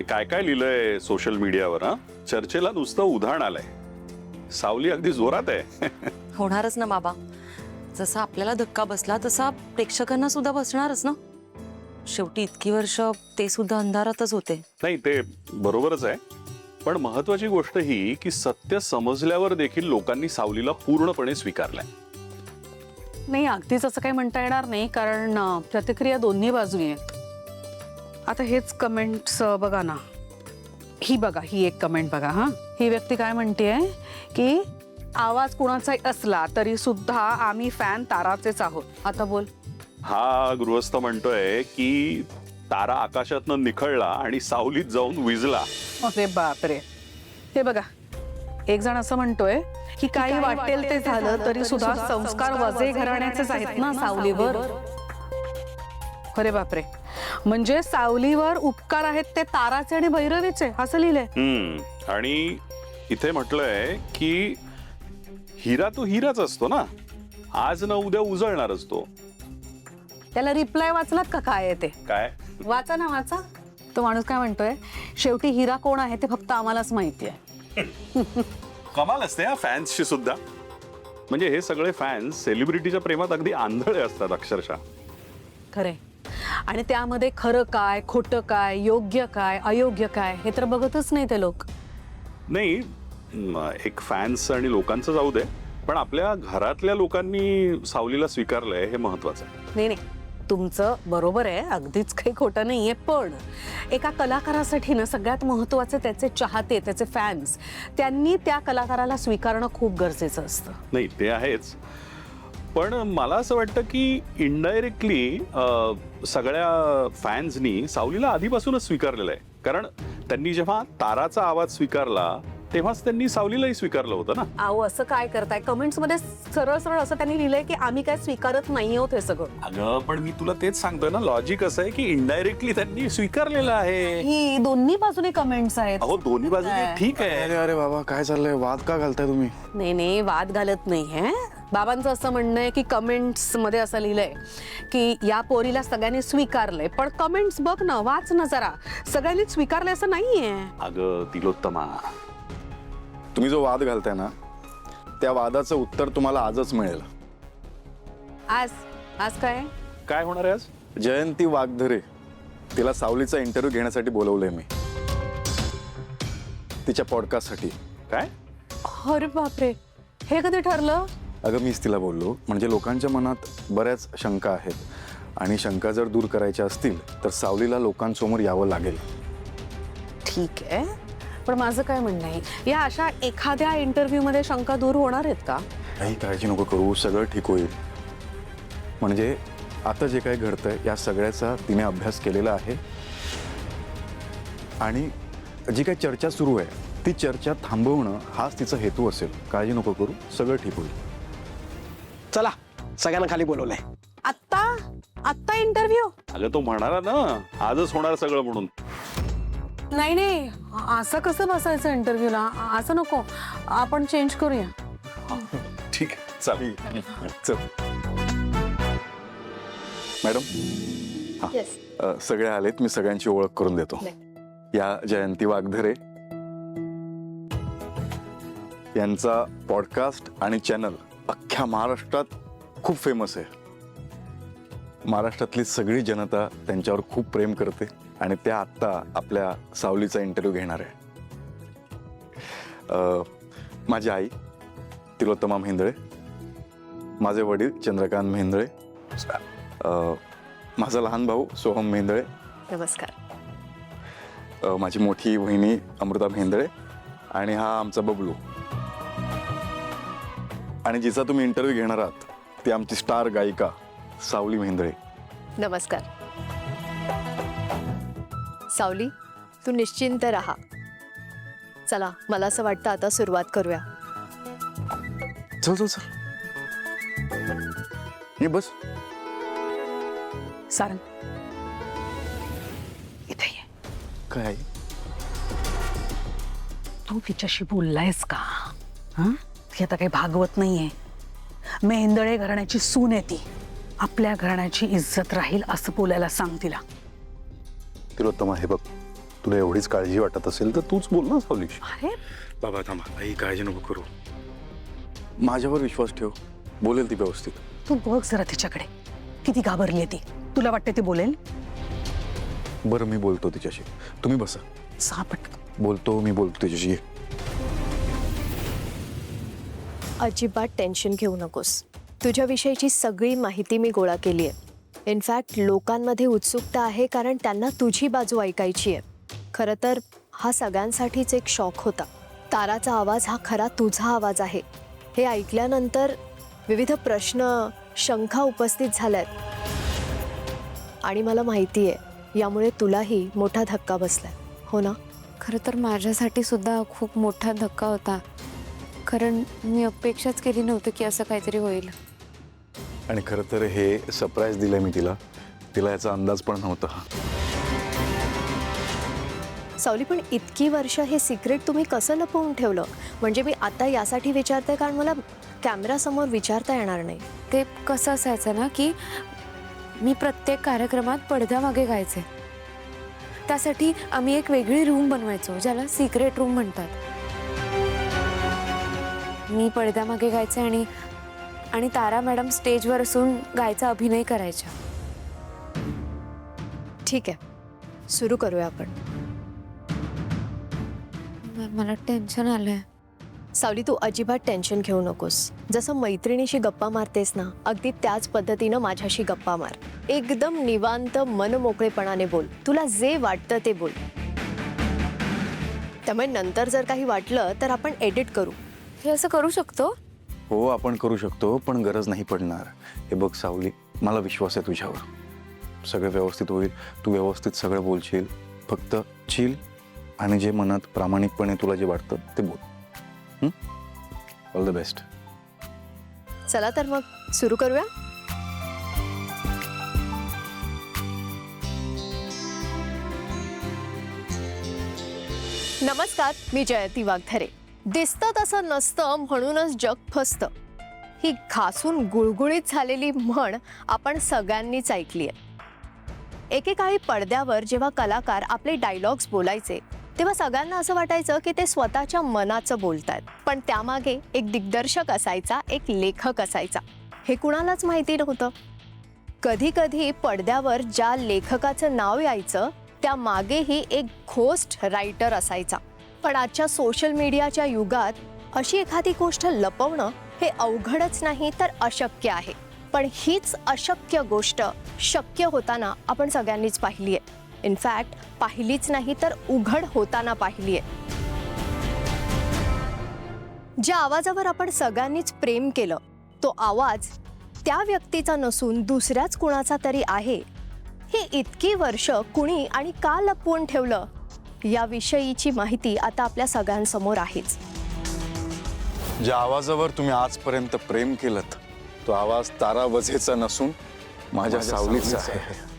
काय काय लिहिलंय सोशल मीडियावर. हा, चर्चेला नुसतं उधाण आलंय. सावली अगदी जोरात आहे. होणारच ना बाबा. जसा आपल्याला धक्का बसला तसा प्रेक्षकांना सुद्धा बसणारच ना. शेवटी इतकी वर्ष ते सुद्धा अंधारातच होते. नाही, ते बरोबरच आहे. पण महत्वाची गोष्ट ही की सत्य समजल्यावर देखील लोकांनी सावलीला पूर्णपणे स्वीकारलंय. नाही, अगदीच असं काही म्हणता येणार नाही, कारण प्रतिक्रिया दोन्ही बाजूनी आहेत. आता हेच कमेंट्स बघा ना. ही बघा, ही एक कमेंट बघा. हा, ही व्यक्ती काय म्हणतेय की आवाज कुणाचाही असला तरी सुद्धा आम्ही फॅन ताराचेच आहोत. आता बोल. हा गृहस्थ म्हणतोय की तारा आकाशातनं निखळला आणि सावलीत जाऊन विझला. अरे बापरे. हे बघा, एक जण असं म्हणतोय की काही वाटेल ते झालं तरी सुद्धा संस्कार वजे घराण्याचेच आहेत ना सावलीवर. अरे बापरे. म्हणजे सावलीवर उपकार आहेत ते ताराचे आणि भैरवीचे, असं लिहिलंय. आणि इथे म्हटलंय की हिरा तो हिराच असतो ना, आज ना उद्या उजळणार असतो. त्याला रिप्लाय वाचलात का काय आहे ते? काय वाचा ना, वाचा. तो माणूस काय म्हणतोय, शेवटी हिरा कोण आहे ते फक्त आम्हालाच माहिती आहे. कमाल असते हा फॅन्सची सुद्धा. म्हणजे हे सगळे फॅन्स सेलिब्रिटीच्या प्रेमात अगदी आंधळे असतात अक्षरशः. खरे. आणि त्यामध्ये खरं काय, खोटं काय, योग्य काय, अयोग्य काय हे तर बघतच नाही ते लोक. नाही, एक फॅन्स आणि लोकांचं जाऊ दे, पण आपल्या घरातल्या लोकांनी सावलीला स्वीकारलंय हे महत्वाचं आहे. नाही नाही, तुमचं बरोबर आहे, अगदीच काही खोटं नाहीये. पण एका कलाकारासाठी ना सगळ्यात महत्वाचे त्याचे चाहते, त्याचे फॅन्स, त्यांनी त्या कलाकाराला स्वीकारणं खूप गरजेचं असतं. नाही, ते आहेच. पण मला असं वाटतं की इनडायरेक्टली सगळ्या फॅन्सनी सावलीला आधीपासूनच स्वीकारलेलं आहे. कारण त्यांनी जेव्हा ताराचा आवाज स्वीकारला तेव्हाच त्यांनी सावलीलाही स्वीकारलं होतं ना. अहो, असं काय करताय? कमेंट्स मध्ये सरळ सरळ असं त्यांनी लिहिलंय की आम्ही काय स्वीकारत नाही आहोत हे सगळं. अगं, पण मी तुला तेच सांगतोय ना, लॉजिक असं आहे की इनडायरेक्टली त्यांनी स्वीकारलेलं आहे. ही दोन्ही बाजूने कमेंट्स आहेत. अहो, दोन्ही बाजूने ठीक आहे. अरे अरे बाबा, काय चाललंय? वाद का घालताय तुम्ही? नाही नाही, वाद घालत नाहीये. बाबांचं असं म्हणणं आहे की कमेंट्स मध्ये असं लिहिलंय की या पोरीला सगळ्यांनी स्वीकारलंय. पण कमेंट्स बघ ना, वाच ना जरा. सगळ्यांनी स्वीकारलंय असं नाहीये. अगं तिलोत्तमा, तुम्ही जो वाद घालताय ना, त्या वादाचं उत्तर तुम्हाला आजच मिळेल. आज आज काय? काय होणार आहे आज? जयंती वाघधरे, तिला सावलीचा इंटरव्ह्यू घेण्यासाठी बोलवलंय मी, तिच्या पॉडकास्टसाठी. काय? अरे बापरे, हे कधी ठरलं? अगं, मीच तिला बोललो. म्हणजे लोकांच्या मनात बऱ्याच शंका आहेत आणि शंका जर दूर करायच्या असतील तर सावलीला लोकांसमोर यावं लागेल. ठीक आहे, पण माझं काय म्हणणं आहे, या अशा एखाद्या इंटरव्ह्यू मध्ये शंका दूर होणार आहेत का? काही काळजी नको करू, सगळं ठीक होईल. म्हणजे आता जे काही घडतंय या सगळ्याचा तिने अभ्यास केलेला आहे आणि जी काही चर्चा सुरू आहे ती चर्चा थांबवणं हाच तिचा हेतू असेल. काळजी नको करू, सगळं ठीक होईल. चला, सगळ्यांना खाली बोलवलंय. आत्ता आत्ता इंटरव्ह्यू? अगं, तो म्हणाला ना आजच होणार सगळं म्हणून. नाही नाही, असं कसं बसायचं इंटरव्ह्यूला? असं नको, आपण चेंज करूया. ठीक आहे, चालेल. चल मॅडम. हा, सगळे आलेत, मी सगळ्यांची ओळख करून देतो. या जयंती वाघधरे, यांचा पॉडकास्ट आणि चॅनल अख्ख्या महाराष्ट्रात खूप फेमस आहे. महाराष्ट्रातली सगळी जनता त्यांच्यावर खूप प्रेम करते आणि त्या आत्ता आपल्या सावलीचा इंटरव्ह्यू घेणार आहे. माझी आई तिलोत्तमा मेहेंदळे, माझे वडील चंद्रकांत मेहेंदळे, माझा लहान भाऊ सोहम मेहेंदळे, नमस्कार. माझी मोठी बहिणी अमृता मेहेंदळे आणि हा आमचा बबलू. आणि जिचा तुम्ही इंटरव्ह्यू घेणार आहात ती आमची स्टार गायिका सावली मेहेंदळे. नमस्कार. सावली, तू निश्चिंत राहा. चला, मला असं वाटतं आता सुरुवात करूया. चल चल चल, ये बस. सारंग, इथे ये. काय? तू तिच्याशी बोललायस का? हा, ती आता काही भागवत नाहीये. मेहेंदळे घराण्याची सून आहे ती. आपल्या घराण्याची इज्जत राहील असं बोलायला सांग तिला. तिलोत्तमा, हे बघ, तुला एवढीच काळजी वाटत असेल तर तूच बोल ना सावली. अरे बाबा थांबा, काही काळजी नको करू. माझ्यावर विश्वास ठेव, बोलेल ती व्यवस्थित. तू बघ जरा तिच्याकडे, किती घाबरली ती. तुला वाटते ती बोलेल? बरं मी बोलतो तिच्याशी, तुम्ही बसा. सापट. बोलतो तिच्याशी. ये. अजिबात टेन्शन घेऊ नकोस. तुझ्याविषयीची सगळी माहिती मी गोळा केली आहे. इनफॅक्ट लोकांमध्ये उत्सुकता आहे कारण त्यांना तुझी बाजू ऐकायची आहे. खरं तर हा सगळ्यांसाठीच एक शॉक होता. ताराचा आवाज हा खरा तुझा आवाज आहे हे ऐकल्यानंतर विविध प्रश्न, शंका उपस्थित झाल्यात. आणि मला माहिती आहे यामुळे तुलाही मोठा धक्का बसलाय, हो ना? खरं तर माझ्यासाठी सुद्धा खूप मोठा धक्का होता, कारण मी अपेक्षाच केली नव्हती की असं काहीतरी होईल. आणि खरं तर हे सरप्राईज दिलंय मी तिला याचा अंदाज पण नव्हता. सावली, पण इतकी वर्ष हे सिक्रेट तुम्ही कसं लपवून ठेवलं? म्हणजे मी आता यासाठी विचारते कारण मला कॅमेरासमोर विचारता येणार नाही. ते कसं असायचं ना की मी प्रत्येक कार्यक्रमात पडद्यामागे गायचे. त्यासाठी आम्ही एक वेगळी रूम बनवायचो ज्याला सिक्रेट रूम म्हणतात. मी पडद्यामागे गायचे आणि तारा मॅडम स्टेजवर असून गायचा अभिनय करायच्या. ठीक आहे, सुरू करूया आपण. मला टेन्शन आलंय. सावली, तू अजिबात टेन्शन घेऊ नकोस. जसं मैत्रिणीशी गप्पा मारतेस ना, अगदी त्याच पद्धतीनं माझ्याशी गप्पा मार. एकदम निवांत मनमोकळेपणाने बोल. तुला जे वाटतं ते बोल. त्यामुळे नंतर जर काही वाटलं तर आपण एडिट करू. हे असं करू शकतो? हो आपण करू शकतो, पण गरज नाही पडणार. हे बघ सावली, मला विश्वास आहे तुझ्यावर. सगळं व्यवस्थित होईल, तू व्यवस्थित सगळं बोलशील. फक्त चिल आणि जे मनात प्रामाणिकपणे तुला जे वाटतं ते बोल. All the best. चला तर मग सुरू करूया. नमस्कार, मी जयती वाघधरे. दिसतं तसं नसतं म्हणूनच जग फसतं, ही घासून गुळगुळीत झालेली म्हण आपण सगळ्यांनीच ऐकली आहे. एकेकाळी पडद्यावर जेव्हा कलाकार आपले डायलॉग्स बोलायचे तेव्हा सगळ्यांना असं वाटायचं की ते स्वतःच्या मनाचं बोलतायत. पण त्यामागे एक दिग्दर्शक असायचा, एक लेखक असायचा. हे कुणालाच माहिती नव्हतं. कधी कधी पडद्यावर ज्या लेखकाचं नाव यायचं त्या मागेही एक घोस्ट रायटर असायचा. पण आजच्या सोशल मीडियाच्या युगात अशी एखादी गोष्ट लपवणं हे अवघडच नाही तर अशक्य आहे. पण हीच अशक्य गोष्ट शक्य होताना आपण सगळ्यांनीच पाहिली आहे. इनफॅक्ट पाहिलीच नाही तर उघड होताना पाहिली आहे. ज्या आवाजावर आपण सगळ्यांनीच प्रेम केलं तो आवाज त्या व्यक्तीचा नसून दुसऱ्याच कुणाचा तरी आहे हे इतकी वर्ष कुणी आणि का लपवून ठेवलं याविषयीची माहिती आता आपल्या सगळ्यांसमोर आहेच. ज्या आवाजावर तुम्ही आजपर्यंत प्रेम केलं तो आवाज तारा वझेचा नसून माझ्या सावलीचा आहे.